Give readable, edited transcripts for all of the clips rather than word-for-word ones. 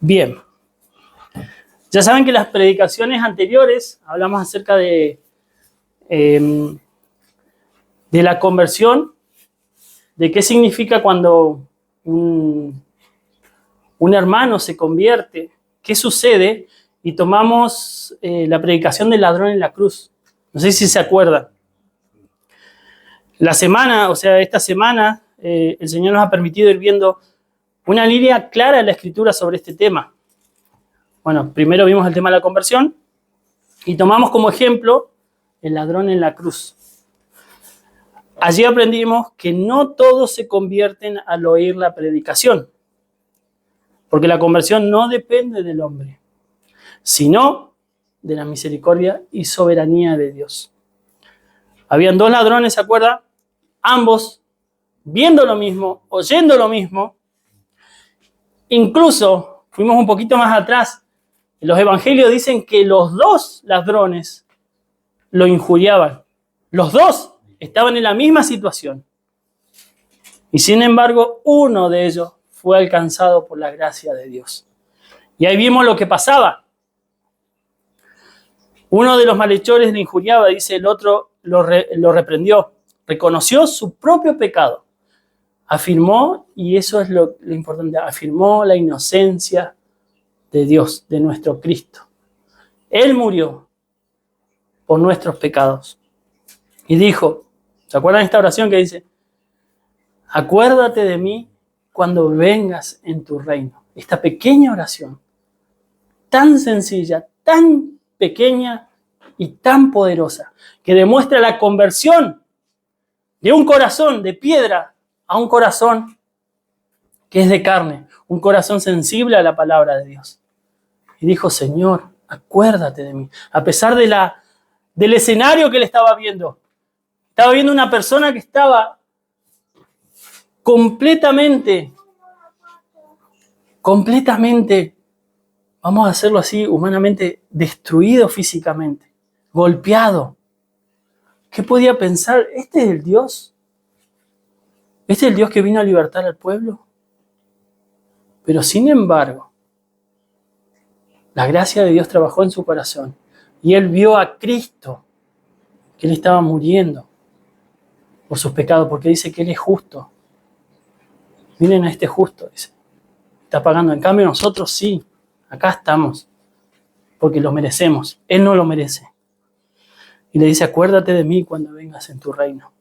Bien, ya saben que las predicaciones anteriores hablamos acerca de la conversión, de qué significa cuando un hermano se convierte, qué sucede, y tomamos la predicación del ladrón en la cruz. No sé si se acuerdan. Esta semana, el Señor nos ha permitido ir viendo una línea clara en la Escritura sobre este tema. Bueno, primero vimos el tema de la conversión y tomamos como ejemplo el ladrón en la cruz. Allí aprendimos que no todos se convierten al oír la predicación, porque la conversión no depende del hombre, sino de la misericordia y soberanía de Dios. Habían dos ladrones, ¿se acuerdan? Ambos viendo lo mismo, oyendo lo mismo. Incluso fuimos un poquito más atrás. Los evangelios dicen que los dos ladrones lo injuriaban. Los dos estaban en la misma situación. Y sin embargo, uno de ellos fue alcanzado por la gracia de Dios. Y ahí vimos lo que pasaba. Uno de los malhechores le injuriaba, dice, el otro lo reprendió. Reconoció su propio pecado. Afirmó, y eso es lo importante, afirmó la inocencia de Dios, de nuestro Cristo. Él murió por nuestros pecados. Y dijo, ¿se acuerdan de esta oración que dice? Acuérdate de mí cuando vengas en tu reino. Esta pequeña oración, tan sencilla, tan pequeña y tan poderosa, que demuestra la conversión de un corazón de piedra a un corazón que es de carne, un corazón sensible a la palabra de Dios. Y dijo, Señor, acuérdate de mí. A pesar del escenario que él estaba viendo una persona que estaba completamente, vamos a hacerlo así, humanamente, destruido físicamente, golpeado. ¿Qué podía pensar? ¿Este es el Dios? ¿Este es el Dios que vino a libertar al pueblo? Pero sin embargo, la gracia de Dios trabajó en su corazón y él vio a Cristo, que él estaba muriendo por sus pecados, porque dice que él es justo. Miren a este justo, dice. Está pagando. En cambio nosotros sí, acá estamos, porque lo merecemos. Él no lo merece. Y le dice, acuérdate de mí cuando vengas en tu reino.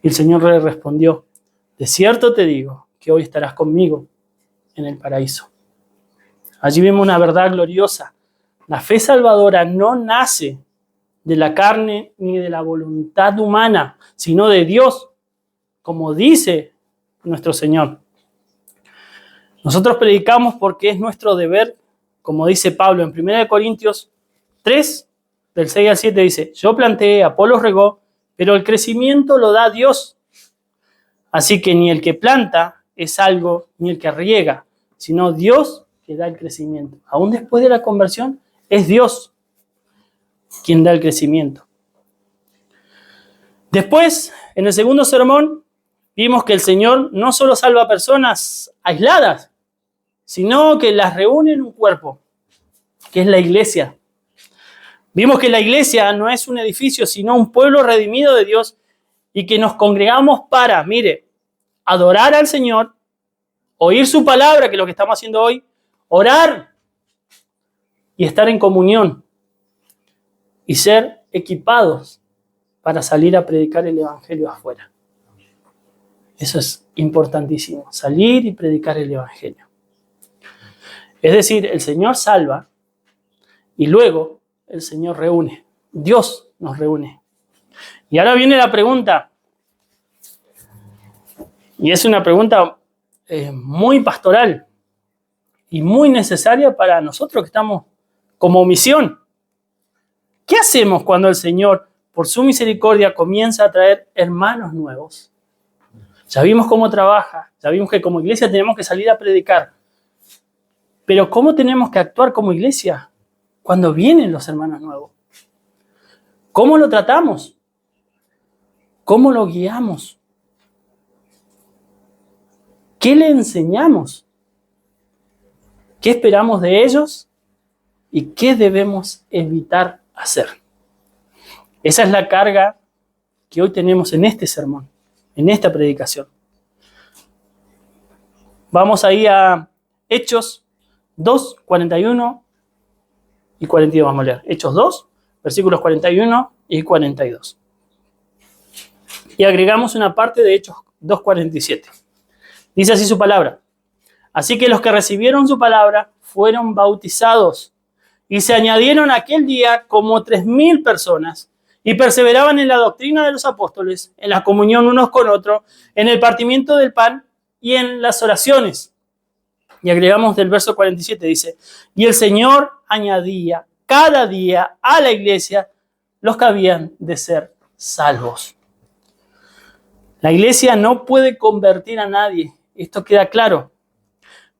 Y el Señor le respondió, de cierto te digo que hoy estarás conmigo en el paraíso. Allí vemos una verdad gloriosa. La fe salvadora no nace de la carne ni de la voluntad humana, sino de Dios, como dice nuestro Señor. Nosotros predicamos porque es nuestro deber, como dice Pablo en 1 Corintios 3, del 6 al 7, dice, yo planté, Apolos regó, pero el crecimiento lo da Dios. Así que ni el que planta es algo, ni el que riega, sino Dios que da el crecimiento. Aún después de la conversión, es Dios quien da el crecimiento. Después, en el segundo sermón, vimos que el Señor no solo salva a personas aisladas, sino que las reúne en un cuerpo, que es la iglesia. Vimos que la iglesia no es un edificio, sino un pueblo redimido de Dios y que nos congregamos para, adorar al Señor, oír su palabra, que es lo que estamos haciendo hoy, orar y estar en comunión y ser equipados para salir a predicar el evangelio afuera. Eso es importantísimo, salir y predicar el evangelio. Es decir, el Señor salva y luego el Señor reúne. Dios nos reúne. Y ahora viene la pregunta, y es una pregunta muy pastoral y muy necesaria para nosotros que estamos como misión. ¿Qué hacemos cuando el Señor, por su misericordia, comienza a traer hermanos nuevos? Ya vimos cómo trabaja, ya vimos que como iglesia tenemos que salir a predicar. Pero ¿cómo tenemos que actuar como iglesia cuando vienen los hermanos nuevos? ¿Cómo lo tratamos? ¿Cómo lo guiamos? ¿Qué le enseñamos? ¿Qué esperamos de ellos? ¿Y qué debemos evitar hacer? Esa es la carga que hoy tenemos en este sermón, en esta predicación. Vamos ahí a Hechos 2, 41 y 42. Vamos a leer. Hechos 2, versículos 41 y 42. Y agregamos una parte de Hechos 2, 47. Dice así su palabra. Así que los que recibieron su palabra fueron bautizados y se añadieron aquel día como 3,000 personas y perseveraban en la doctrina de los apóstoles, en la comunión unos con otros, en el partimiento del pan y en las oraciones. Y agregamos del verso 47, dice, y el Señor añadía cada día a la iglesia los que habían de ser salvos. La iglesia no puede convertir a nadie, esto queda claro,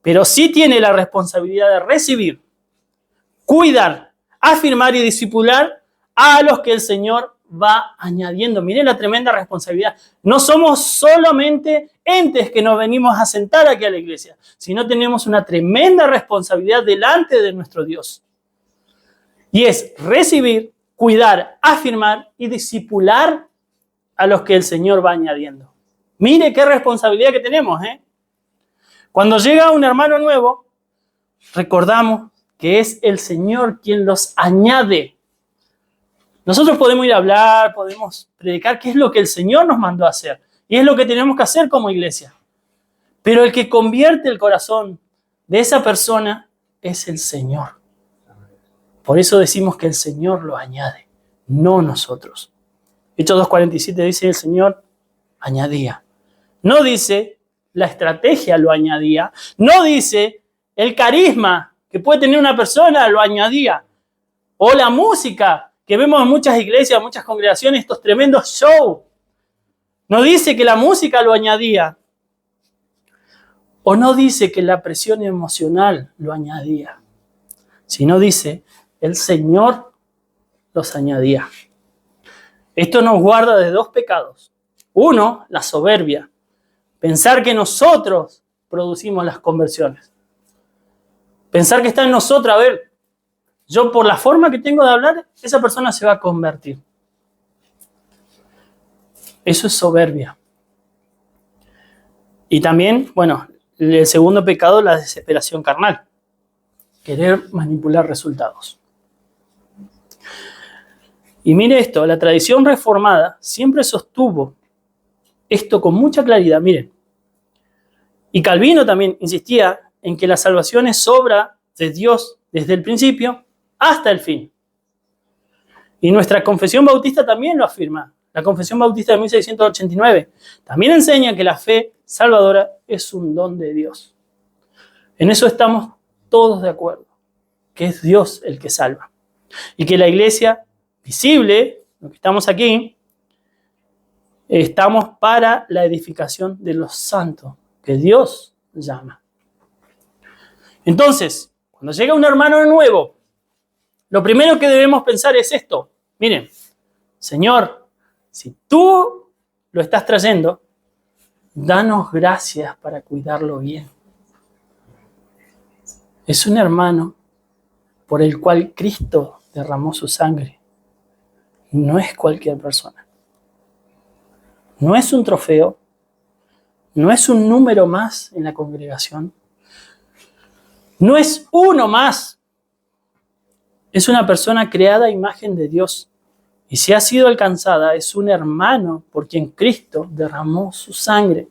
pero sí tiene la responsabilidad de recibir, cuidar, afirmar y discipular a los que el Señor va añadiendo. Miren la tremenda responsabilidad. No somos solamente entes que nos venimos a sentar aquí a la iglesia, sino tenemos una tremenda responsabilidad delante de nuestro Dios. Y es recibir, cuidar, afirmar y discipular a los que el Señor va añadiendo. Mire qué responsabilidad que tenemos, ¿eh? Cuando llega un hermano nuevo, recordamos que es el Señor quien los añade. Nosotros podemos ir a hablar, podemos predicar qué es lo que el Señor nos mandó a hacer. Y es lo que tenemos que hacer como iglesia. Pero el que convierte el corazón de esa persona es el Señor. Por eso decimos que el Señor lo añade, no nosotros. Hechos 2:47 dice el Señor añadía. No dice la estrategia lo añadía. No dice el carisma que puede tener una persona lo añadía. O la música que vemos en muchas iglesias, muchas congregaciones, estos tremendos shows. No dice que la música lo añadía. O no dice que la presión emocional lo añadía. Sino dice, el Señor los añadía. Esto nos guarda de dos pecados. Uno, la soberbia. Pensar que nosotros producimos las conversiones. Pensar que está en nosotros, a ver, yo por la forma que tengo de hablar, esa persona se va a convertir. Eso es soberbia. Y también, bueno, el segundo pecado, la desesperación carnal. Querer manipular resultados. Y mire esto, la tradición reformada siempre sostuvo esto con mucha claridad, miren. Y Calvino también insistía en que la salvación es obra de Dios desde el principio hasta el fin. Y nuestra confesión bautista también lo afirma. La confesión bautista de 1689 también enseña que la fe salvadora es un don de Dios. En eso estamos todos de acuerdo, que es Dios el que salva. Y que la iglesia visible, lo que estamos aquí, estamos para la edificación de los santos, que Dios llama. Entonces, cuando llega un hermano nuevo, lo primero que debemos pensar es esto. Miren, Señor, si tú lo estás trayendo, danos gracias para cuidarlo bien. Es un hermano por el cual Cristo derramó su sangre. No es cualquier persona. No es un trofeo. No es un número más en la congregación. No es uno más. Es una persona creada a imagen de Dios. Y si ha sido alcanzada, es un hermano por quien Cristo derramó su sangre.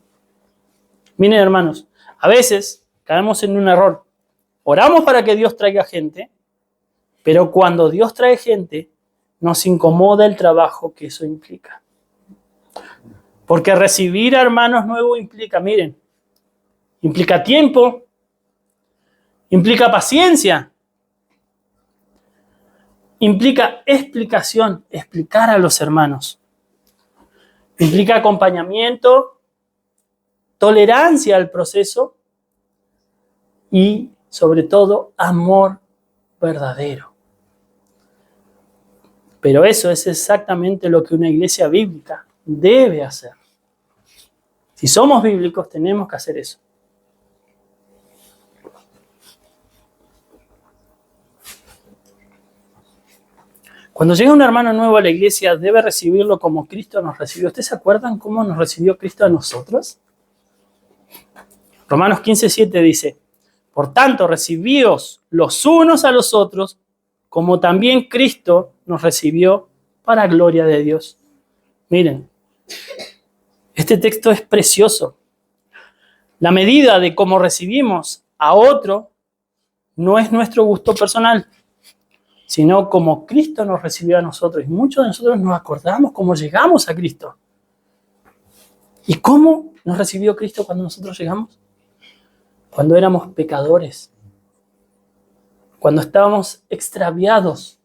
Miren, hermanos, a veces caemos en un error. Oramos para que Dios traiga gente, pero cuando Dios trae gente, nos incomoda el trabajo que eso implica. Porque recibir a hermanos nuevos implica, miren, implica tiempo, implica paciencia, implica explicación, explicar a los hermanos. Implica acompañamiento, tolerancia al proceso y, sobre todo, amor verdadero. Pero eso es exactamente lo que una iglesia bíblica debe hacer. Si somos bíblicos, tenemos que hacer eso. Cuando llega un hermano nuevo a la iglesia, debe recibirlo como Cristo nos recibió. ¿Ustedes se acuerdan cómo nos recibió Cristo a nosotros? Romanos 15:7 dice, por tanto, recibíos los unos a los otros, como también Cristo nos recibió para gloria de Dios. Miren, este texto es precioso. La medida de cómo recibimos a otro no es nuestro gusto personal, sino como Cristo nos recibió a nosotros. Y muchos de nosotros nos acordamos cómo llegamos a Cristo. ¿Y cómo nos recibió Cristo cuando nosotros llegamos? Cuando éramos pecadores, cuando estábamos extraviados,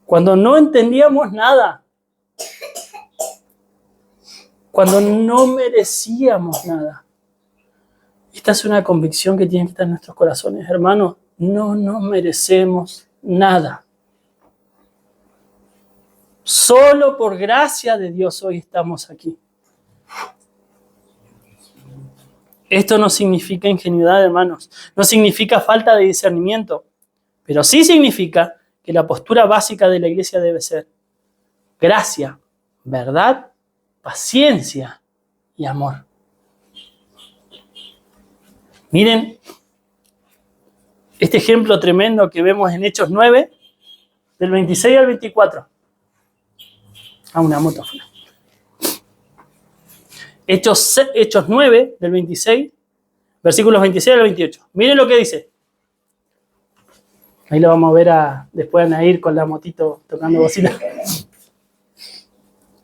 cuando no entendíamos nada, cuando no merecíamos nada. Esta es una convicción que tiene que estar en nuestros corazones, hermanos. No nos merecemos nada. Solo por gracia de Dios hoy estamos aquí. Esto no significa ingenuidad, hermanos. No significa falta de discernimiento. Pero sí significa que la postura básica de la iglesia debe ser gracia, verdad, paciencia y amor. Miren este ejemplo tremendo que vemos en Hechos 9, del 26 al 24. Una moto afuera. Hechos 9, del 26, versículos 26 al 28. Miren lo que dice. Ahí lo vamos a ver después a Nair con la motito tocando bocina.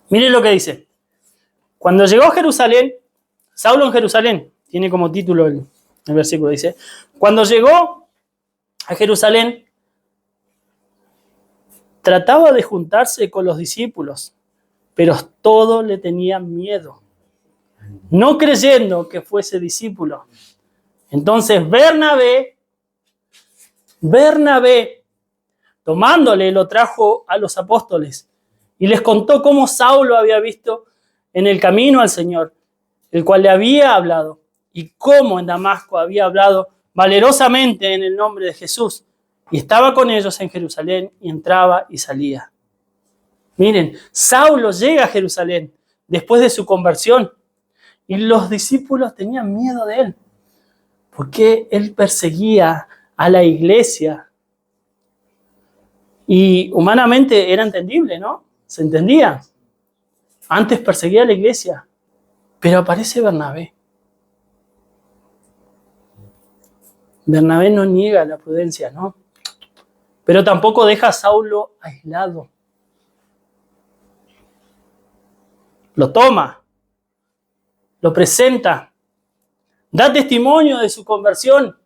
Miren lo que dice. Cuando llegó a Jerusalén, Saulo en Jerusalén, tiene como título el versículo, dice, cuando llegó a Jerusalén, trataba de juntarse con los discípulos, pero todos le tenían miedo, no creyendo que fuese discípulo. Entonces Bernabé, tomándole, lo trajo a los apóstoles y les contó cómo Saulo había visto en el camino al Señor, el cual le había hablado, y cómo en Damasco había hablado valerosamente en el nombre de Jesús, y estaba con ellos en Jerusalén, y entraba y salía. Miren, Saulo llega a Jerusalén después de su conversión, y los discípulos tenían miedo de él, porque él perseguía a la iglesia. Y humanamente era entendible, ¿no? Se entendía. Antes perseguía a la iglesia, pero aparece Bernabé. Bernabé no niega la prudencia, ¿no? Pero tampoco deja a Saulo aislado. Lo toma, lo presenta, da testimonio de su conversión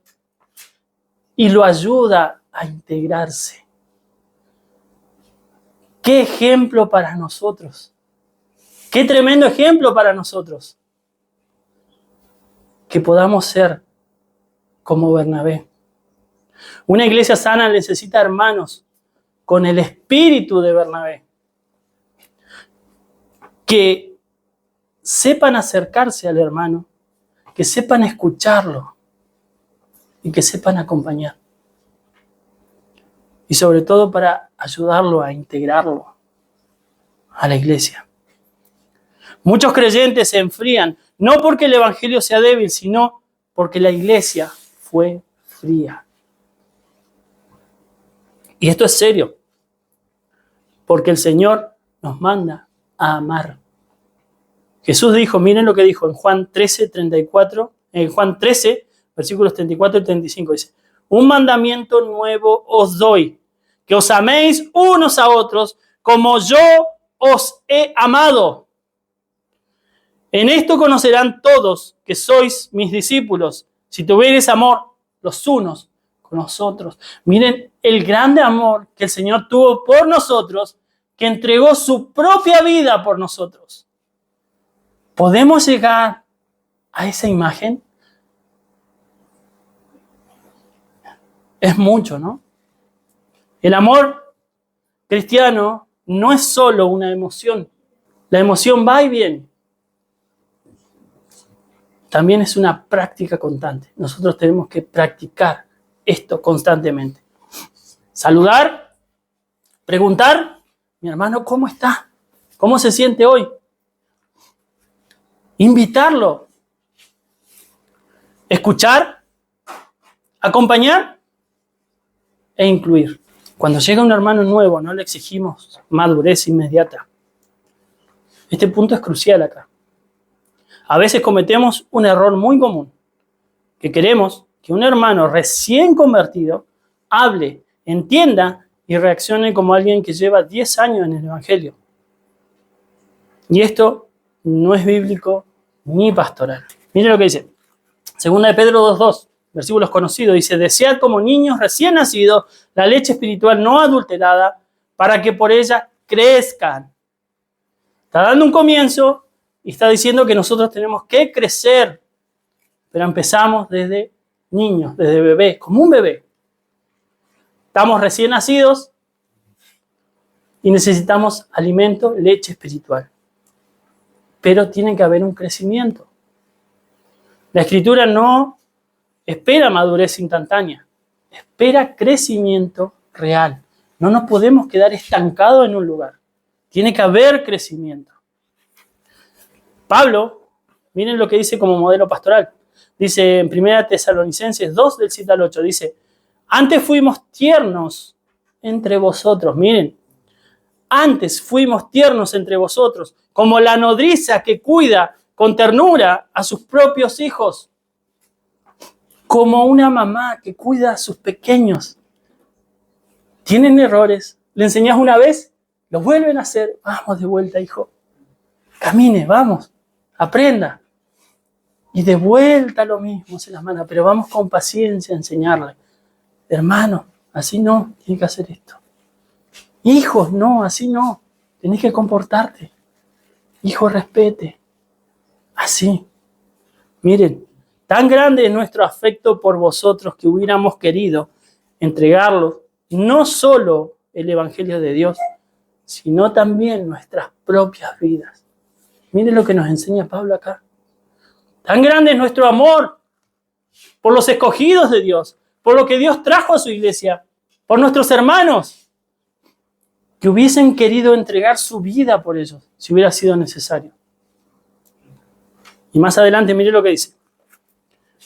y lo ayuda a integrarse. ¡Qué ejemplo para nosotros! ¡Qué tremendo ejemplo para nosotros! Que podamos ser como Bernabé. Una iglesia sana necesita hermanos con el espíritu de Bernabé, que sepan acercarse al hermano, que sepan escucharlo y que sepan acompañar. Y sobre todo para ayudarlo a integrarlo a la iglesia. Muchos creyentes se enfrían, no porque el evangelio sea débil, sino porque la iglesia fue fría. Y esto es serio, porque el Señor nos manda a amar. Jesús dijo, miren lo que dijo en Juan 13, versículos 34 y 35, dice, un mandamiento nuevo os doy, que os améis unos a otros como yo os he amado. En esto conocerán todos que sois mis discípulos, si tuviereis amor los unos con los otros. Miren el grande amor que el Señor tuvo por nosotros, que entregó su propia vida por nosotros. ¿Podemos llegar a esa imagen? Es mucho, ¿no? El amor cristiano no es solo una emoción. La emoción va y viene. También es una práctica constante. Nosotros tenemos que practicar esto constantemente. Saludar, Preguntar, mi hermano, ¿cómo está? ¿Cómo se siente hoy? Invitarlo. Escuchar, acompañar e incluir. Cuando llega un hermano nuevo, no le exigimos madurez inmediata. Este punto es crucial acá. A veces cometemos un error muy común, que queremos que un hermano recién convertido hable, entienda y reaccione como alguien que lleva 10 años en el Evangelio. Y esto no es bíblico ni pastoral. Miren lo que dice. Segunda de Pedro 2:2, versículos conocidos, dice: desead como niños recién nacidos la leche espiritual no adulterada, para que por ella crezcan. Está dando un comienzo y está diciendo que nosotros tenemos que crecer, pero empezamos desde niños, desde bebés, como un bebé. Estamos recién nacidos y necesitamos alimento, leche espiritual. Pero tiene que haber un crecimiento. La Escritura no espera madurez instantánea, espera crecimiento real. No nos podemos quedar estancados en un lugar. Tiene que haber crecimiento. Pablo, miren lo que dice como modelo pastoral. Dice en 1 Tesalonicenses 2, del 7 al 8, dice: antes fuimos tiernos entre vosotros. Miren, antes fuimos tiernos entre vosotros, como la nodriza que cuida con ternura a sus propios hijos, como una mamá que cuida a sus pequeños. Tienen errores, le enseñas una vez, lo vuelven a hacer, vamos de vuelta, hijo, camine, vamos, aprenda. Y de vuelta lo mismo se las manda, pero vamos con paciencia a enseñarle. Hermano, así no, tienes que hacer esto. Hijos, no, así no, tenés que comportarte. Hijo, respete. Así. Miren, tan grande es nuestro afecto por vosotros que hubiéramos querido entregarlo, no solo el Evangelio de Dios, sino también nuestras propias vidas. Miren lo que nos enseña Pablo acá. Tan grande es nuestro amor por los escogidos de Dios, por lo que Dios trajo a su iglesia, por nuestros hermanos, que hubiesen querido entregar su vida por ellos, si hubiera sido necesario. Y más adelante, mire lo que dice.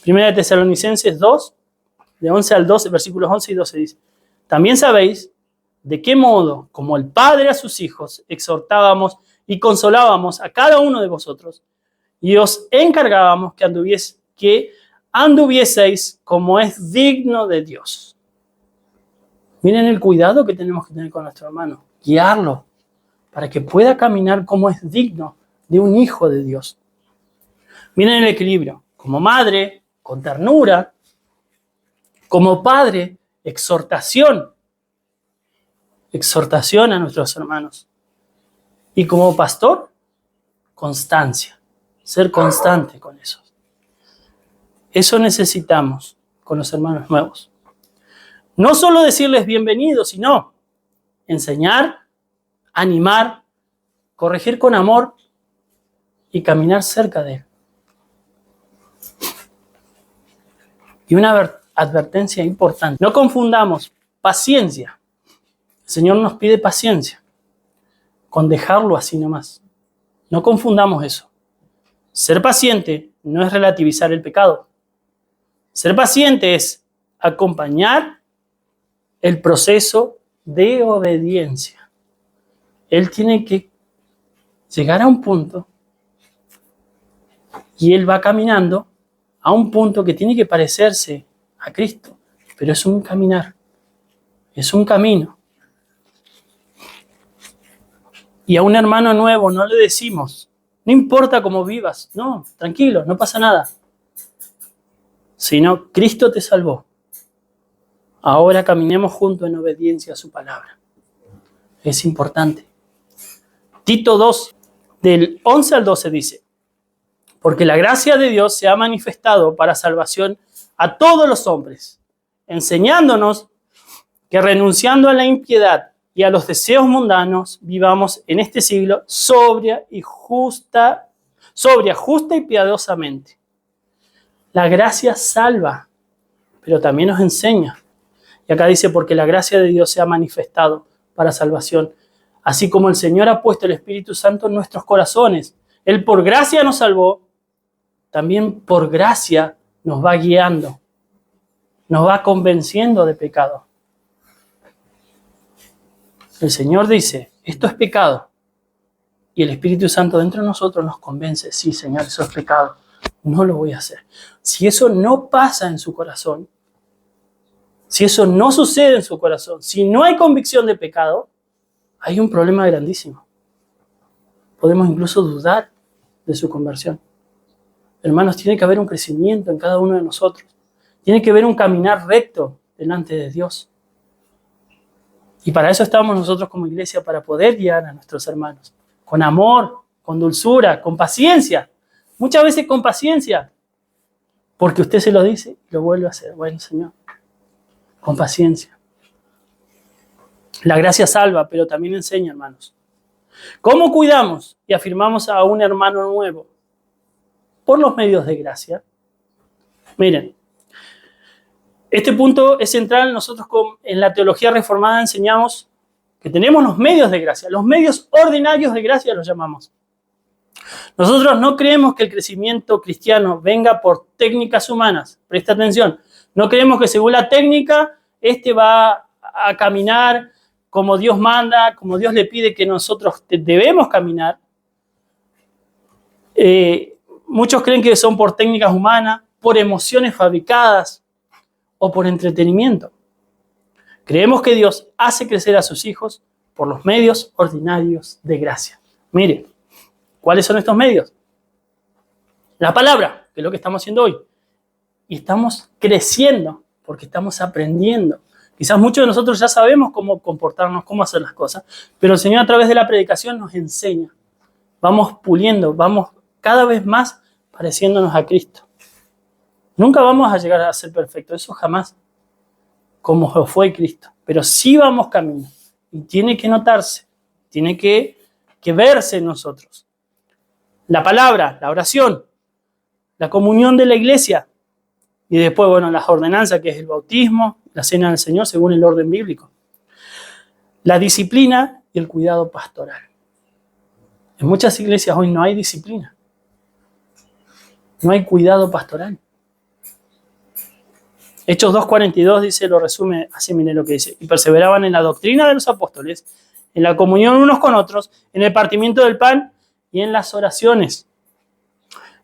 1 Tesalonicenses 2, de 11 al 12, versículos 11 y 12 dice: también sabéis de qué modo, como el Padre a sus hijos, exhortábamos y consolábamos a cada uno de vosotros, y os encargábamos que anduvieseis como es digno de Dios. Miren el cuidado que tenemos que tener con nuestro hermano, guiarlo para que pueda caminar como es digno de un hijo de Dios. Miren el equilibrio, como madre, con ternura, como padre, exhortación a nuestros hermanos. Y como pastor, constancia, ser constante con eso. Eso necesitamos con los hermanos nuevos. No solo decirles bienvenidos, sino enseñar, animar, corregir con amor y caminar cerca de él. Y una advertencia importante: no confundamos paciencia. El Señor nos pide paciencia con dejarlo así nomás. No confundamos eso. Ser paciente no es relativizar el pecado. Ser paciente es acompañar el proceso de obediencia. Él tiene que llegar a un punto y él va caminando a un punto que tiene que parecerse a Cristo, pero es un caminar, es un camino. Y a un hermano nuevo no le decimos: no importa cómo vivas, no, tranquilo, no pasa nada. Sino, Cristo te salvó. Ahora caminemos juntos en obediencia a su palabra. Es importante. Tito 2, del 11 al 12 dice: porque la gracia de Dios se ha manifestado para salvación a todos los hombres, enseñándonos que renunciando a la impiedad y a los deseos mundanos, vivamos en este siglo sobria, justa y piadosamente. La gracia salva, pero también nos enseña. Y acá dice: porque la gracia de Dios se ha manifestado para salvación. Así como el Señor ha puesto el Espíritu Santo en nuestros corazones. Él por gracia nos salvó, también por gracia nos va guiando, nos va convenciendo de pecado. El Señor dice, esto es pecado. Y el Espíritu Santo dentro de nosotros nos convence, sí, Señor, eso es pecado, no lo voy a hacer. Si eso no pasa en su corazón, si eso no sucede en su corazón, si no hay convicción de pecado, hay un problema grandísimo. Podemos incluso dudar de su conversión. Hermanos, tiene que haber un crecimiento en cada uno de nosotros. Tiene que haber un caminar recto delante de Dios. Y para eso estamos nosotros como iglesia, para poder guiar a nuestros hermanos. Con amor, con dulzura, con paciencia. Muchas veces con paciencia. Porque usted se lo dice y lo vuelve a hacer. Bueno, Señor, con paciencia. La gracia salva, pero también enseña, hermanos. ¿Cómo cuidamos y afirmamos a un hermano nuevo? Por los medios de gracia. Miren, este punto es central. Nosotros en la teología reformada enseñamos que tenemos los medios de gracia, los medios ordinarios de gracia los llamamos. Nosotros no creemos que el crecimiento cristiano venga por técnicas humanas. Presta atención. No creemos que según la técnica, va a caminar como Dios manda, como Dios le pide que nosotros debemos caminar. Muchos creen que son por técnicas humanas, por emociones fabricadas o por entretenimiento. Creemos que Dios hace crecer a sus hijos por los medios ordinarios de gracia. Mire, ¿cuáles son estos medios? La palabra, que es lo que estamos haciendo hoy. Y estamos creciendo porque estamos aprendiendo. Quizás muchos de nosotros ya sabemos cómo comportarnos, cómo hacer las cosas, pero el Señor a través de la predicación nos enseña. Vamos puliendo, vamos cada vez más pareciéndonos a Cristo. Nunca vamos a llegar a ser perfectos, eso jamás, como fue Cristo. Pero sí vamos camino. Y tiene que notarse, tiene que verse en nosotros. La palabra, la oración, la comunión de la iglesia. Y después, bueno, las ordenanzas, que es el bautismo, la cena del Señor, según el orden bíblico. La disciplina y el cuidado pastoral. En muchas iglesias hoy no hay disciplina. No hay cuidado pastoral. Hechos 2:42 dice, lo resume así, miren lo que dice. Y perseveraban en la doctrina de los apóstoles, en la comunión unos con otros, en el partimiento del pan y en las oraciones.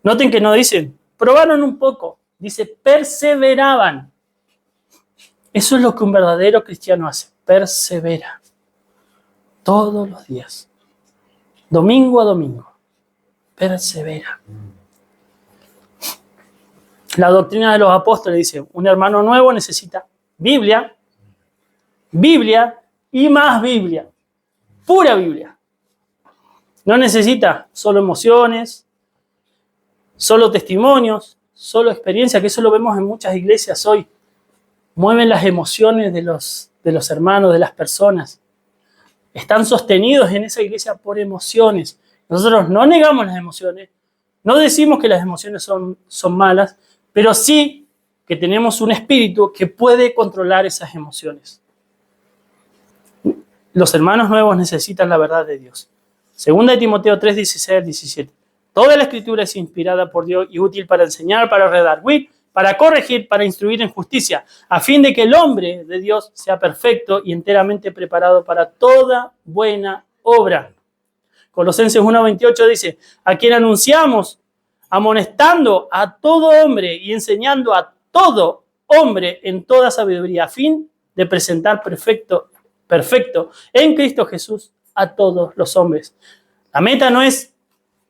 Noten que no dicen, probaron un poco. Dice, perseveraban. Eso es lo que un verdadero cristiano hace. Persevera. Todos los días. Domingo a domingo. Persevera. La doctrina de los apóstoles dice, un hermano nuevo necesita Biblia y más Biblia. Pura Biblia. No necesita solo emociones, solo testimonios, solo experiencia, que eso lo vemos en muchas iglesias hoy. Mueven las emociones de los hermanos, de las personas. Están sostenidos en esa iglesia por emociones. Nosotros no negamos las emociones, no decimos que las emociones son malas, pero sí que tenemos un espíritu que puede controlar esas emociones. Los hermanos nuevos necesitan la verdad de Dios. Segunda de Timoteo 3:16-17. Toda la escritura es inspirada por Dios y útil para enseñar, para redarguir, para corregir, para instruir en justicia, a fin de que el hombre de Dios sea perfecto y enteramente preparado para toda buena obra. Colosenses 1:28 dice, a quien anunciamos, amonestando a todo hombre y enseñando a todo hombre en toda sabiduría, a fin de presentar perfecto en Cristo Jesús a todos los hombres. La meta no es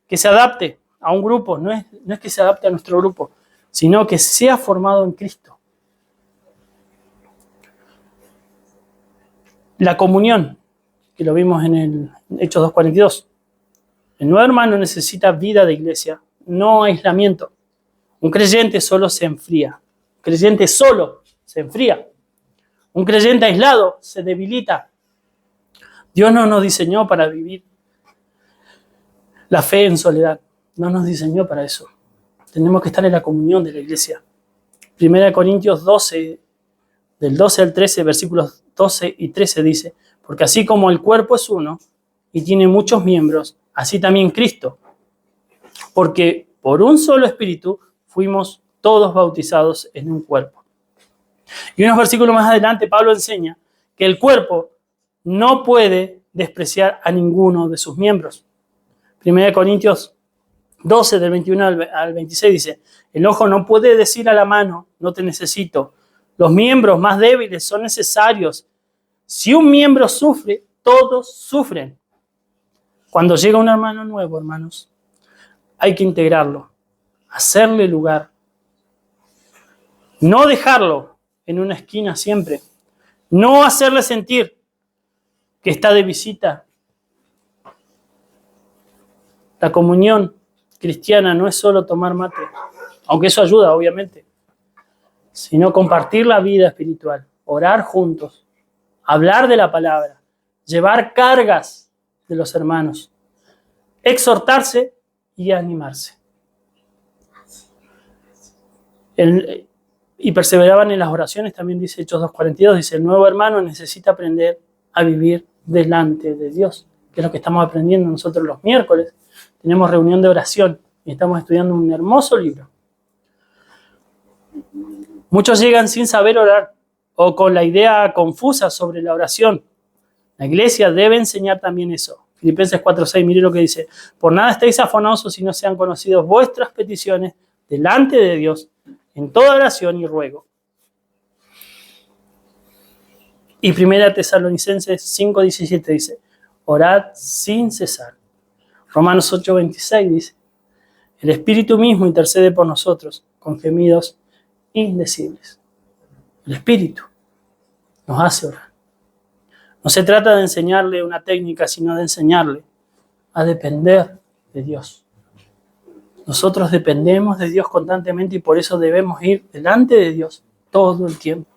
que se adapte a un grupo, no es que se adapte a nuestro grupo, sino que sea formado en Cristo. La comunión, que lo vimos en el Hechos 2:42. El nuevo hermano necesita vida de iglesia, no aislamiento. Un creyente solo se enfría. Un creyente solo se enfría. Un creyente aislado se debilita. Dios no nos diseñó para vivir la fe en soledad. No nos diseñó para eso. Tenemos que estar en la comunión de la iglesia. 1 Corintios 12, del 12 al 13, versículos 12 y 13 dice, Porque así como el cuerpo es uno y tiene muchos miembros, así también Cristo. Porque por un solo espíritu fuimos todos bautizados en un cuerpo. Y unos versículos más adelante Pablo enseña que el cuerpo no puede despreciar a ninguno de sus miembros. 1 Corintios 12, del 21 al 26 dice: el ojo no puede decir a la mano, no te necesito. Los miembros más débiles son necesarios. Si un miembro sufre, todos sufren. Cuando llega un hermano nuevo, hermanos, hay que integrarlo, hacerle lugar. No dejarlo en una esquina siempre. No hacerle sentir que está de visita. La comunión cristiana no es solo tomar mate, aunque eso ayuda, obviamente, sino compartir la vida espiritual, orar juntos, hablar de la palabra, llevar cargas de los hermanos, exhortarse y animarse. Y perseveraban en las oraciones, también dice Hechos 2:42, dice: el nuevo hermano necesita aprender a vivir delante de Dios, que es lo que estamos aprendiendo nosotros los miércoles. Tenemos reunión de oración y estamos estudiando un hermoso libro. Muchos llegan sin saber orar o con la idea confusa sobre la oración. La iglesia debe enseñar también eso. Filipenses 4:6, mire lo que dice: por nada estéis afanosos si no sean conocidos vuestras peticiones delante de Dios en toda oración y ruego. Y 1 Tesalonicenses 5:17 dice: orad sin cesar. Romanos 8:26 dice: el Espíritu mismo intercede por nosotros con gemidos indecibles. El Espíritu nos hace orar. No se trata de enseñarle una técnica, sino de enseñarle a depender de Dios. Nosotros dependemos de Dios constantemente y por eso debemos ir delante de Dios todo el tiempo.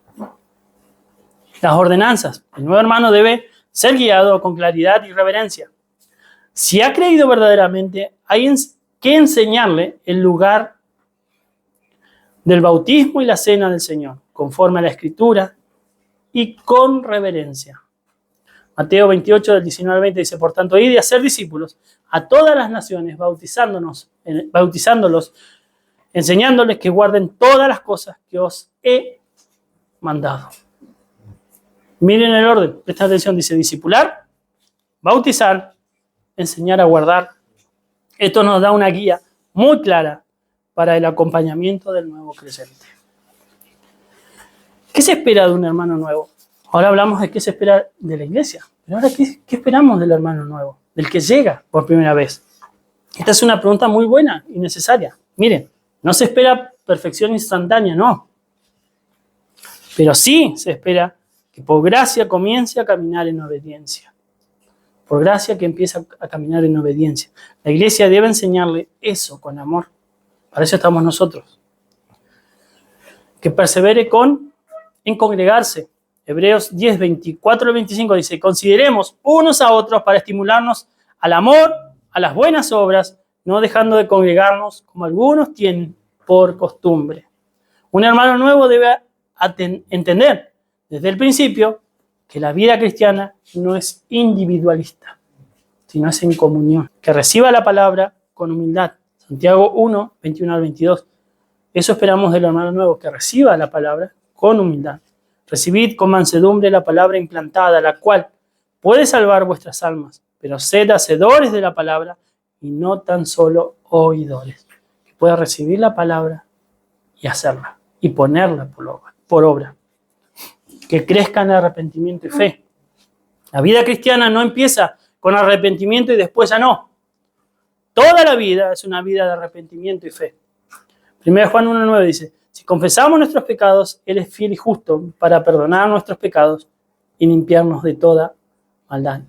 Las ordenanzas. El nuevo hermano debe ser guiado con claridad y reverencia. Si ha creído verdaderamente, hay que enseñarle el lugar del bautismo y la cena del Señor, conforme a la Escritura y con reverencia. Mateo 28, del 19 al 20 dice: por tanto, id y hacer discípulos a todas las naciones, bautizándolos, enseñándoles que guarden todas las cosas que os he mandado. Miren el orden, presta atención, dice: discipular, bautizar, enseñar a guardar. Esto nos da una guía muy clara para el acompañamiento del nuevo creyente. ¿Qué se espera de un hermano nuevo? Ahora hablamos de qué se espera de la iglesia. Pero ahora, ¿qué esperamos del hermano nuevo? Del que llega por primera vez. Esta es una pregunta muy buena y necesaria. Miren, no se espera perfección instantánea, no. Pero sí se espera que por gracia comience a caminar en obediencia. Por gracia que empiece a caminar en obediencia. La iglesia debe enseñarle eso con amor. Para eso estamos nosotros. Que persevere en congregarse. Hebreos 10, 24 al 25 dice: consideremos unos a otros para estimularnos al amor, a las buenas obras, no dejando de congregarnos como algunos tienen por costumbre. Un hermano nuevo debe entender desde el principio que la vida cristiana no es individualista, sino es en comunión. Que reciba la palabra con humildad. Santiago 1, 21 al 22. Eso esperamos del hermano nuevo, que reciba la palabra con humildad. Recibid con mansedumbre la palabra implantada, la cual puede salvar vuestras almas, pero sed hacedores de la palabra y no tan solo oidores. Que pueda recibir la palabra y hacerla, y ponerla por obra. Que crezca en arrepentimiento y fe. La vida cristiana no empieza con arrepentimiento y después ya no. Toda la vida es una vida de arrepentimiento y fe. 1 Juan 1:9 dice: si confesamos nuestros pecados, Él es fiel y justo para perdonar nuestros pecados y limpiarnos de toda maldad.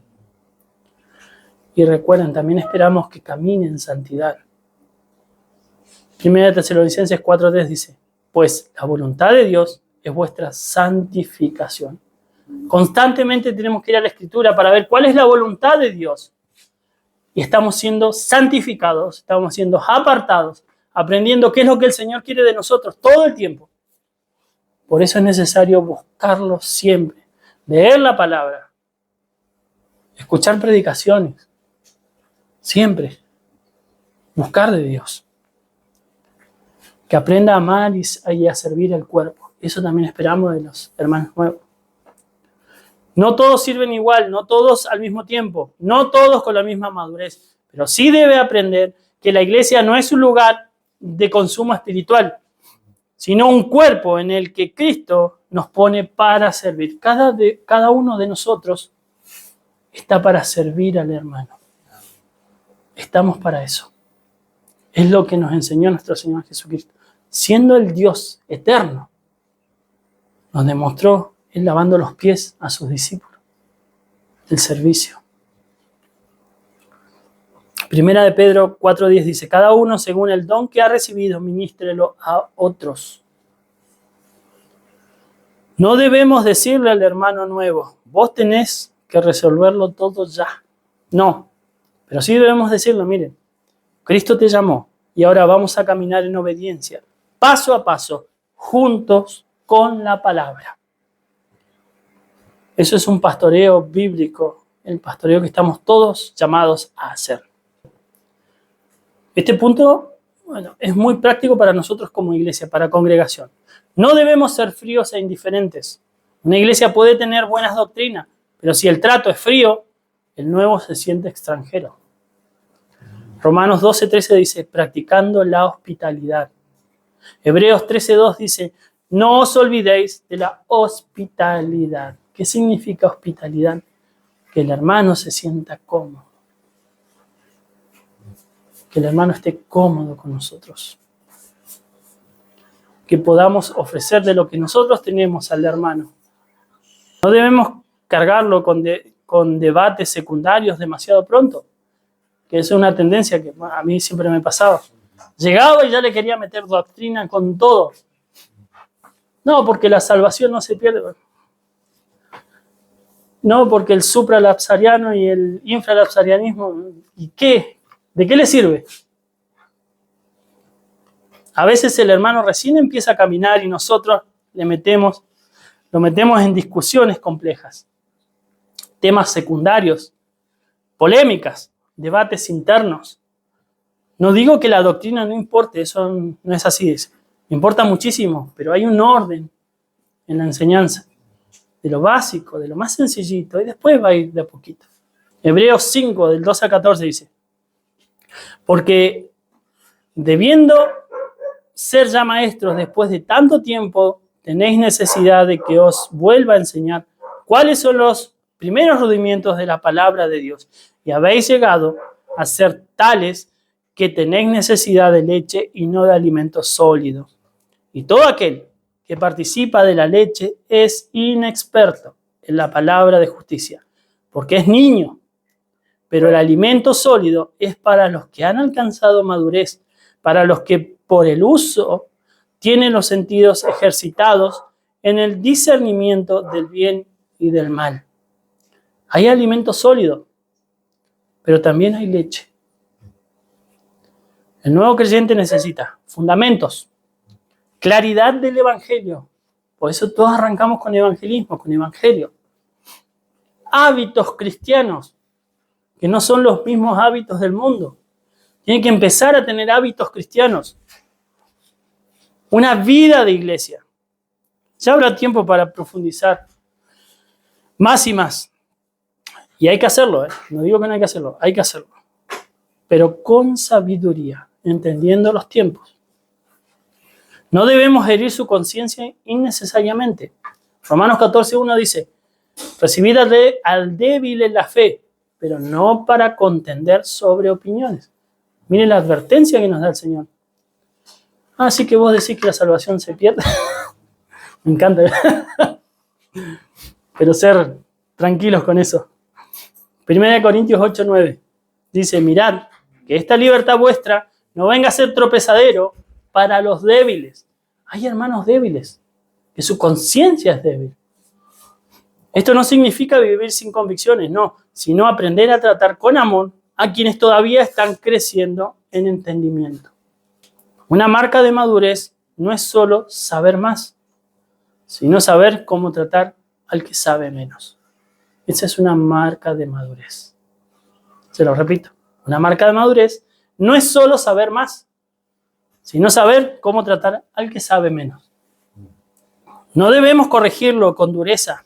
Y recuerden, también esperamos que caminen en santidad. 1 Tesalonicenses 4:3 dice: pues la voluntad de Dios es vuestra santificación. Constantemente tenemos que ir a la Escritura para ver cuál es la voluntad de Dios. Y estamos siendo santificados, estamos siendo apartados, aprendiendo qué es lo que el Señor quiere de nosotros todo el tiempo. Por eso es necesario buscarlo siempre, leer la palabra escuchar predicaciones, siempre, buscar de Dios. Que aprenda a amar y a servir al cuerpo. Eso también esperamos de los hermanos nuevos. No todos sirven igual, no todos al mismo tiempo, no todos con la misma madurez, pero sí debe aprender que la iglesia no es un lugar de consumo espiritual, sino un cuerpo en el que Cristo nos pone para servir. Cada uno de nosotros está para servir al hermano. Estamos para eso. Es lo que nos enseñó nuestro Señor Jesucristo. Siendo el Dios eterno, nos demostró Él lavando los pies a sus discípulos. El servicio. Primera de Pedro 4:10 dice, cada uno según el don que ha recibido, ministrelo a otros. No debemos decirle al hermano nuevo, vos tenés que resolverlo todo ya. No, pero sí debemos decirlo, miren, Cristo te llamó y ahora vamos a caminar en obediencia, paso a paso, juntos con la palabra. Eso es un pastoreo bíblico, el pastoreo que estamos todos llamados a hacer. Este punto, es muy práctico para nosotros como iglesia, para congregación. No debemos ser fríos e indiferentes. Una iglesia puede tener buenas doctrinas, pero si el trato es frío, el nuevo se siente extranjero. Romanos 12:13 dice, practicando la hospitalidad. Hebreos 13:2 dice, no os olvidéis de la hospitalidad. ¿Qué significa hospitalidad? Que el hermano se sienta cómodo. Que el hermano esté cómodo con nosotros. Que podamos ofrecer de lo que nosotros tenemos al hermano. No debemos cargarlo con debates secundarios demasiado pronto, que es una tendencia que a mí siempre me pasaba. Llegaba y ya le quería meter doctrina con todo. No, porque la salvación no se pierde. No, porque el supralapsariano y el infralapsarianismo, ¿y qué? ¿De qué le sirve? A veces el hermano recién empieza a caminar y nosotros lo metemos en discusiones complejas, temas secundarios, polémicas, debates internos. No digo que la doctrina no importe, eso no es así. Importa muchísimo, pero hay un orden en la enseñanza, de lo básico, de lo más sencillito, y después va a ir de a poquito. Hebreos 5, del 2 al 14 dice, porque debiendo ser ya maestros después de tanto tiempo, tenéis necesidad de que os vuelva a enseñar cuáles son los primeros rudimientos de la palabra de Dios. Y habéis llegado a ser tales que tenéis necesidad de leche y no de alimento sólido. Y todo aquel que participa de la leche es inexperto en la palabra de justicia, porque es niño. Pero el alimento sólido es para los que han alcanzado madurez, para los que por el uso tienen los sentidos ejercitados en el discernimiento del bien y del mal. Hay alimento sólido, pero también hay leche. El nuevo creyente necesita fundamentos, claridad del evangelio. Por eso todos arrancamos con evangelismo, con evangelio. Hábitos cristianos, que no son los mismos hábitos del mundo. Tienen que empezar a tener hábitos cristianos. Una vida de iglesia. Ya habrá tiempo para profundizar más y más. Y hay que hacerlo, no digo que no hay que hacerlo, hay que hacerlo. Pero con sabiduría, entendiendo los tiempos. No debemos herir su conciencia innecesariamente. Romanos 14:1 dice, recibid al débil en la fe, pero no para contender sobre opiniones. Miren la advertencia que nos da el Señor. Así que vos decís que la salvación se pierde. Me encanta. Pero ser tranquilos con eso. 1 Corintios 8:9 dice, mirad, que esta libertad vuestra no venga a ser tropezadero para los débiles. Hay hermanos débiles, que su conciencia es débil. Esto no significa vivir sin convicciones, no, sino aprender a tratar con amor a quienes todavía están creciendo en entendimiento. Una marca de madurez no es solo saber más, sino saber cómo tratar al que sabe menos. Esa es una marca de madurez. Se lo repito, una marca de madurez no es solo saber más, sino saber cómo tratar al que sabe menos. No debemos corregirlo con dureza.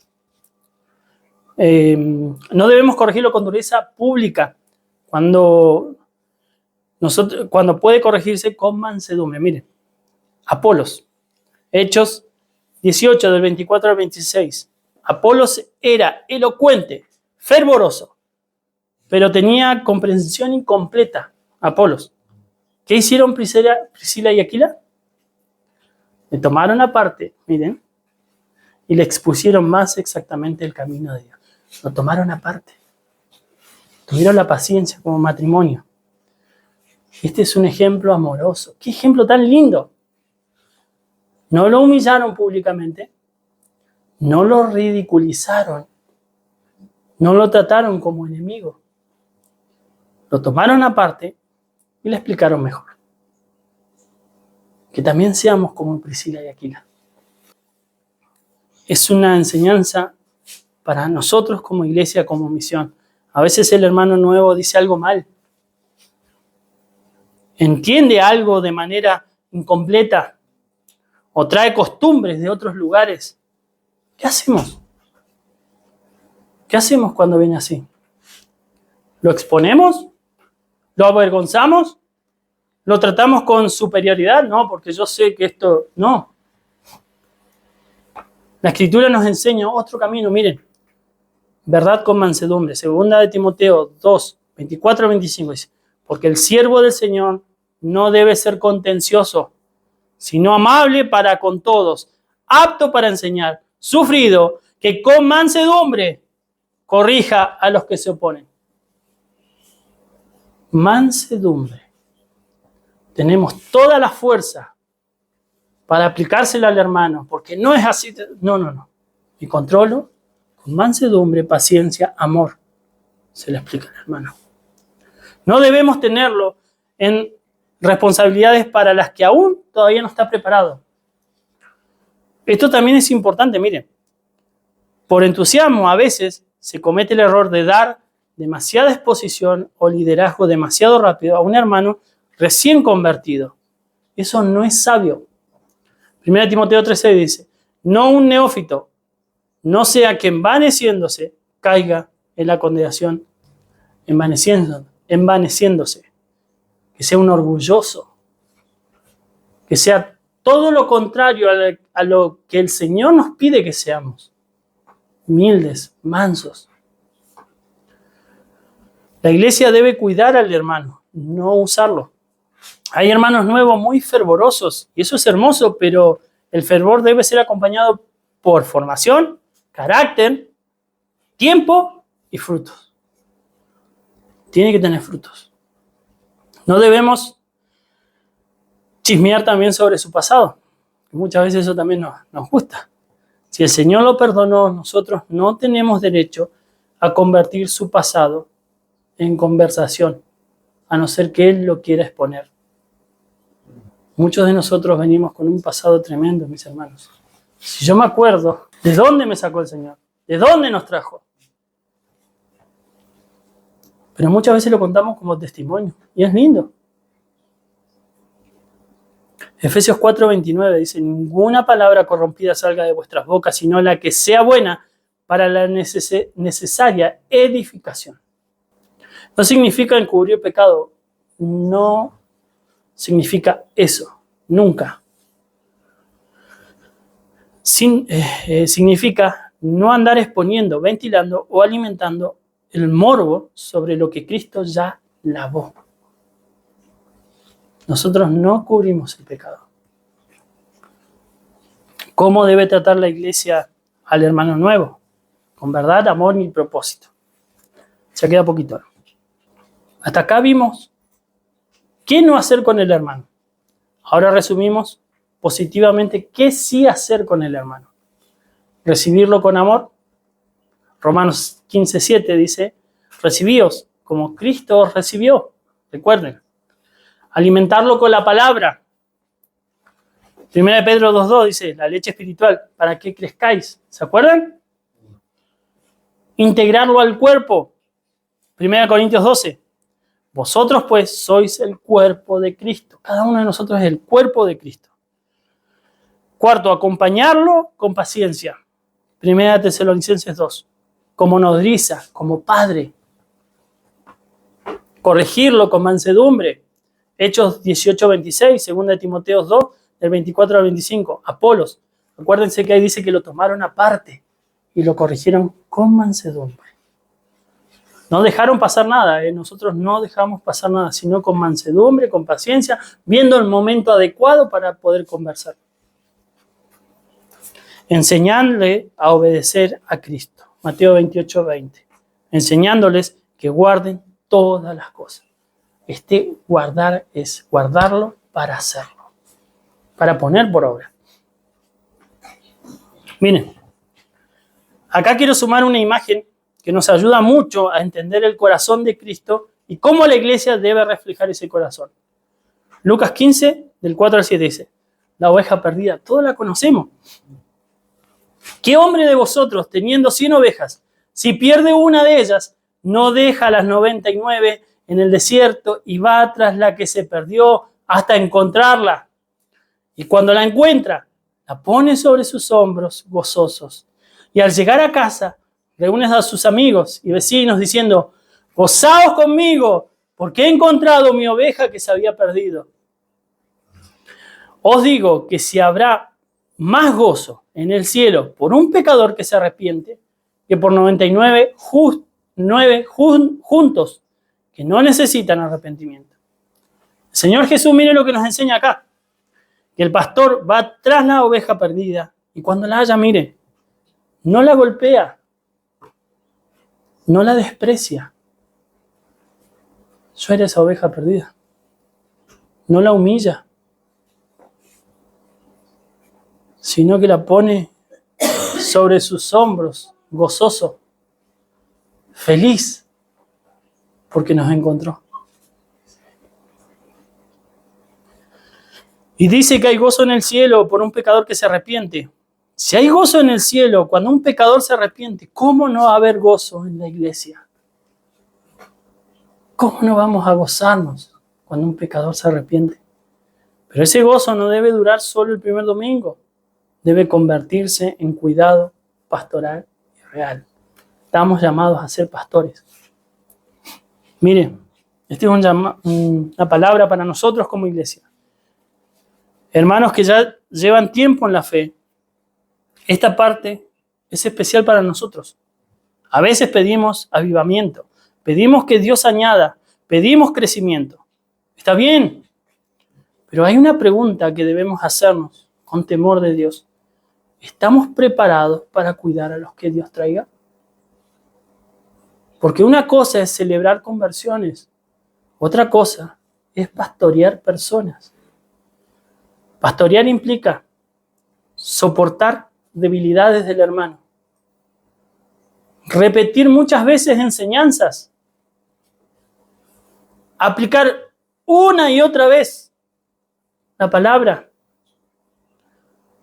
No debemos corregirlo con dureza pública cuando puede corregirse con mansedumbre. Miren, Apolos, Hechos 18 del 24 al 26. Apolos era elocuente, fervoroso, pero tenía comprensión incompleta. Apolos. ¿Qué hicieron Priscila y Aquila? Le tomaron aparte, miren, y le expusieron más exactamente el camino de Dios. Lo tomaron aparte. Tuvieron la paciencia como matrimonio. Este es un ejemplo amoroso. ¡Qué ejemplo tan lindo! No lo humillaron públicamente, no lo ridiculizaron, no lo trataron como enemigo. Lo tomaron aparte y le explicaron mejor. Que también seamos como Priscila y Aquila. Es una enseñanza para nosotros como iglesia, como misión. A veces el hermano nuevo dice algo mal. Entiende algo de manera incompleta o trae costumbres de otros lugares. ¿Qué hacemos? ¿Qué hacemos cuando viene así? ¿Lo exponemos? ¿Lo avergonzamos? ¿Lo tratamos con superioridad? No, porque yo sé que esto... No. La Escritura nos enseña otro camino, miren. Verdad con mansedumbre. Segunda de Timoteo 2, 24 25 dice, porque el siervo del Señor no debe ser contencioso, sino amable para con todos, apto para enseñar, sufrido, que con mansedumbre corrija a los que se oponen. Mansedumbre. Tenemos toda la fuerza para aplicársela al hermano, porque no es así. No. Y controlo con mansedumbre, paciencia, amor. Se le explica al hermano. No debemos tenerlo en responsabilidades para las que aún todavía no está preparado. Esto también es importante, miren. Por entusiasmo a veces se comete el error de dar demasiada exposición o liderazgo demasiado rápido a un hermano recién convertido. Eso no es sabio. 1 Timoteo 3:6 dice, no un neófito, no sea que envaneciéndose caiga en la condenación, envaneciéndose, que sea un orgulloso, que sea todo lo contrario a lo que el Señor nos pide que seamos, humildes, mansos. La iglesia debe cuidar al hermano, no usarlo. Hay hermanos nuevos muy fervorosos y eso es hermoso, pero el fervor debe ser acompañado por formación, carácter, tiempo y frutos. Tiene que tener frutos. No debemos chismear también sobre su pasado. Muchas veces eso también nos gusta. Si el Señor lo perdonó, nosotros no tenemos derecho a convertir su pasado en conversación, a no ser que Él lo quiera exponer. Muchos de nosotros venimos con un pasado tremendo, mis hermanos. Si yo me acuerdo de dónde me sacó el Señor, de dónde nos trajo. Pero muchas veces lo contamos como testimonio y es lindo. Efesios 4:29 dice, ninguna palabra corrompida salga de vuestras bocas, sino la que sea buena para la necesaria edificación. No significa encubrir el pecado, no significa eso, nunca. Significa no andar exponiendo, ventilando o alimentando el morbo sobre lo que Cristo ya lavó. Nosotros no cubrimos el pecado. ¿Cómo debe tratar la iglesia al hermano nuevo? Con verdad, amor y propósito. Se queda poquito. Hasta acá vimos qué no hacer con el hermano. Ahora resumimos positivamente qué sí hacer con el hermano. Recibirlo con amor. Romanos 15:7 dice, recibíos como Cristo os recibió. Recuerden. Alimentarlo con la palabra. 1 Pedro 2:2 dice, la leche espiritual, para que crezcáis. ¿Se acuerdan? integrarlo al cuerpo. 1 Corintios 12. Vosotros pues sois el cuerpo de Cristo. Cada uno de nosotros es el cuerpo de Cristo. Cuarto, acompañarlo con paciencia. 1 Tesalonicenses 2. Como nodriza, como padre. Corregirlo con mansedumbre. Hechos 18:26, 2 Timoteo 2, del 24 al 25. Apolos. Acuérdense que ahí dice que lo tomaron aparte y lo corrigieron con mansedumbre. No dejaron pasar nada, nosotros no dejamos pasar nada, sino con mansedumbre, con paciencia, viendo el momento adecuado para poder conversar. Enseñarle a obedecer a Cristo. Mateo 28:20. Enseñándoles que guarden todas las cosas. Guardar es guardarlo para hacerlo, para poner por obra. Miren, acá quiero sumar una imagen que nos ayuda mucho a entender el corazón de Cristo y cómo la iglesia debe reflejar ese corazón. Lucas 15, del 4 al 7 dice, la oveja perdida, todos la conocemos. ¿Qué hombre de vosotros, teniendo 100 ovejas, si pierde una de ellas, no deja las 99 en el desierto y va tras la que se perdió hasta encontrarla? Y cuando la encuentra, la pone sobre sus hombros gozosos. Y al llegar a casa, reúne a sus amigos y vecinos diciendo, gozaos conmigo, porque he encontrado mi oveja que se había perdido. Os digo que si habrá más gozo en el cielo por un pecador que se arrepiente, que por 99 juntos que no necesitan arrepentimiento. El Señor Jesús, mire lo que nos enseña acá, que el pastor va tras la oveja perdida y cuando la haya, mire, no la golpea, no la desprecia. Yo era esa oveja perdida. No la humilla, sino que la pone sobre sus hombros, gozoso, feliz, porque nos encontró. Y dice que hay gozo en el cielo por un pecador que se arrepiente. Si hay gozo en el cielo cuando un pecador se arrepiente, ¿cómo no va a haber gozo en la iglesia? ¿Cómo no vamos a gozarnos cuando un pecador se arrepiente? Pero ese gozo no debe durar solo el primer domingo. Debe convertirse en cuidado pastoral y real. Estamos llamados a ser pastores. Miren, esta es una palabra para nosotros como iglesia. Hermanos que ya llevan tiempo en la fe, esta parte es especial para nosotros. A veces pedimos avivamiento, pedimos que Dios añada, pedimos crecimiento. Está bien, pero hay una pregunta que debemos hacernos con temor de Dios. ¿Estamos preparados para cuidar a los que Dios traiga? Porque una cosa es celebrar conversiones, otra cosa es pastorear personas. Pastorear implica soportar debilidades del hermano, repetir muchas veces enseñanzas, aplicar una y otra vez la palabra,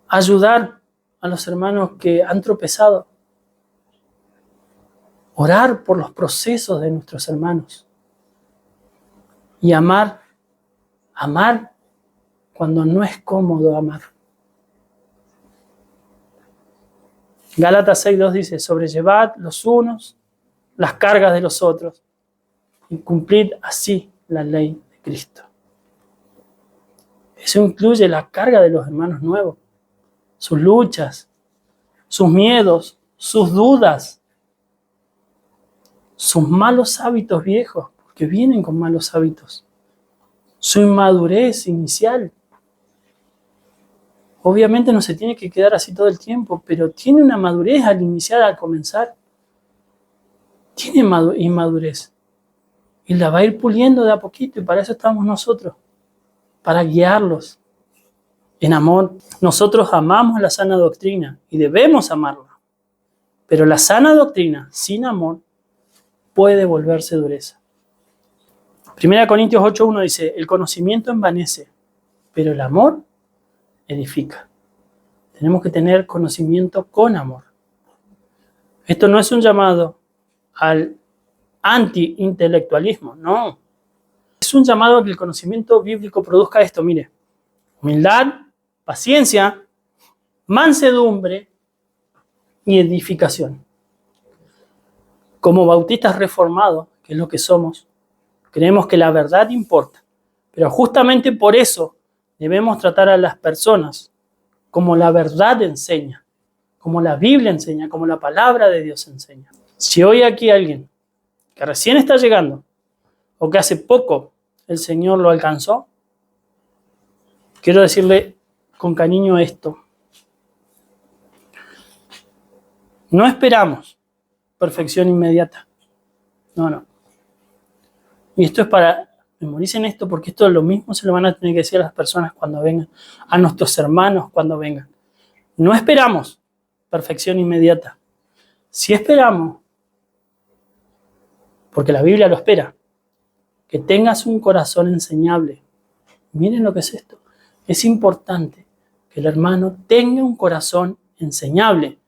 ayudar a los hermanos que han tropezado, orar por los procesos de nuestros hermanos y amar cuando no es cómodo amar. Gálatas 6:2 dice, sobrellevad los unos las cargas de los otros y cumplid así la ley de Cristo. Eso incluye la carga de los hermanos nuevos, sus luchas, sus miedos, sus dudas, sus malos hábitos viejos, porque vienen con malos hábitos, su inmadurez inicial. Obviamente no se tiene que quedar así todo el tiempo, pero tiene una madurez al iniciar, al comenzar. Tiene inmadurez. Y la va a ir puliendo de a poquito y para eso estamos nosotros, para guiarlos en amor. Nosotros amamos la sana doctrina y debemos amarla. Pero la sana doctrina sin amor puede volverse dureza. 1 Corintios 8:1 dice, el conocimiento envanece, pero el amor edifica. Tenemos que tener conocimiento con amor. Esto no es un llamado al anti-intelectualismo, no. Es un llamado a que el conocimiento bíblico produzca esto, mire, humildad, paciencia, mansedumbre y edificación. Como bautistas reformados, que es lo que somos, creemos que la verdad importa, pero justamente por eso debemos tratar a las personas como la verdad enseña, como la Biblia enseña, como la palabra de Dios enseña. Si hoy aquí alguien que recién está llegando o que hace poco el Señor lo alcanzó, quiero decirle con cariño esto. No esperamos perfección inmediata. No. Y esto es para, memoricen esto, porque esto es lo mismo se lo van a tener que decir a las personas cuando vengan, a nuestros hermanos cuando vengan. No esperamos perfección inmediata. Si esperamos, porque la Biblia lo espera, que tengas un corazón enseñable. Miren lo que es esto. Es importante que el hermano tenga un corazón enseñable,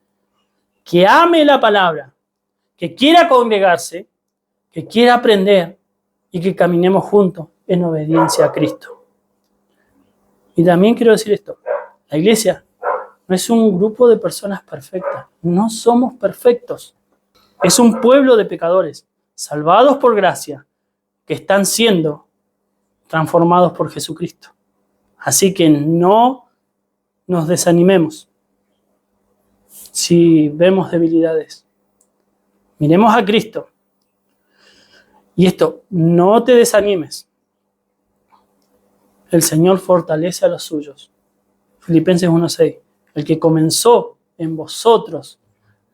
que ame la palabra, que quiera congregarse, que quiera aprender y que caminemos juntos en obediencia a Cristo. Y también quiero decir esto, la iglesia no es un grupo de personas perfectas, no somos perfectos. Es un pueblo de pecadores, salvados por gracia, que están siendo transformados por Jesucristo. Así que no nos desanimemos si vemos debilidades. Miremos a Cristo. Y esto, no te desanimes. El Señor fortalece a los suyos. Filipenses 1:6. El que comenzó en vosotros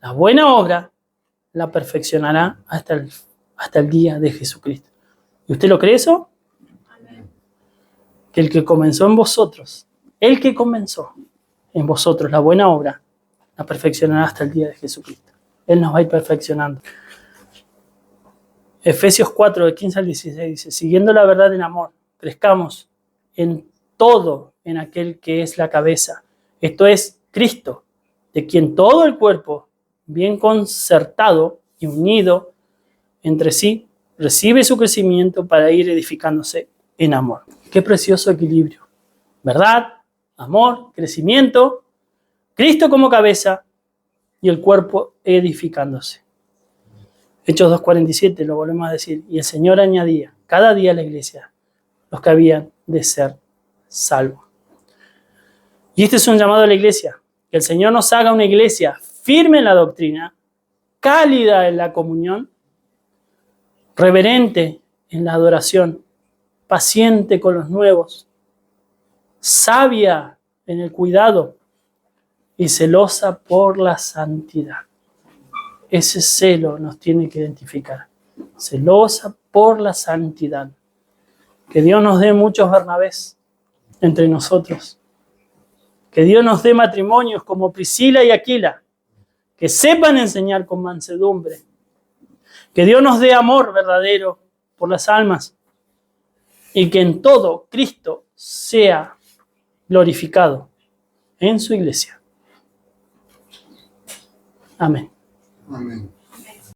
la buena obra, la perfeccionará hasta el día de Jesucristo. ¿Y usted lo cree eso? Amén. Que el que comenzó en vosotros, el que comenzó en vosotros la buena obra, la perfeccionará hasta el día de Jesucristo. Él nos va a ir perfeccionando. Efesios 4, de 15 al 16 dice, siguiendo la verdad en amor, crezcamos en todo en aquel que es la cabeza. Esto es Cristo, de quien todo el cuerpo, bien concertado y unido entre sí, recibe su crecimiento para ir edificándose en amor. Qué precioso equilibrio. Verdad, amor, crecimiento, Cristo como cabeza y el cuerpo edificándose. Hechos 2:47, lo volvemos a decir. Y el Señor añadía cada día a la iglesia los que habían de ser salvos. Y este es un llamado a la iglesia. Que el Señor nos haga una iglesia firme en la doctrina, cálida en la comunión, reverente en la adoración, paciente con los nuevos, sabia en el cuidado y celosa por la santidad. Ese celo nos tiene que identificar. Celosa por la santidad. Que Dios nos dé muchos Bernabés entre nosotros. Que Dios nos dé matrimonios como Priscila y Aquila, que sepan enseñar con mansedumbre. Que Dios nos dé amor verdadero por las almas. Y que en todo Cristo sea glorificado en su iglesia. Amén. Amén.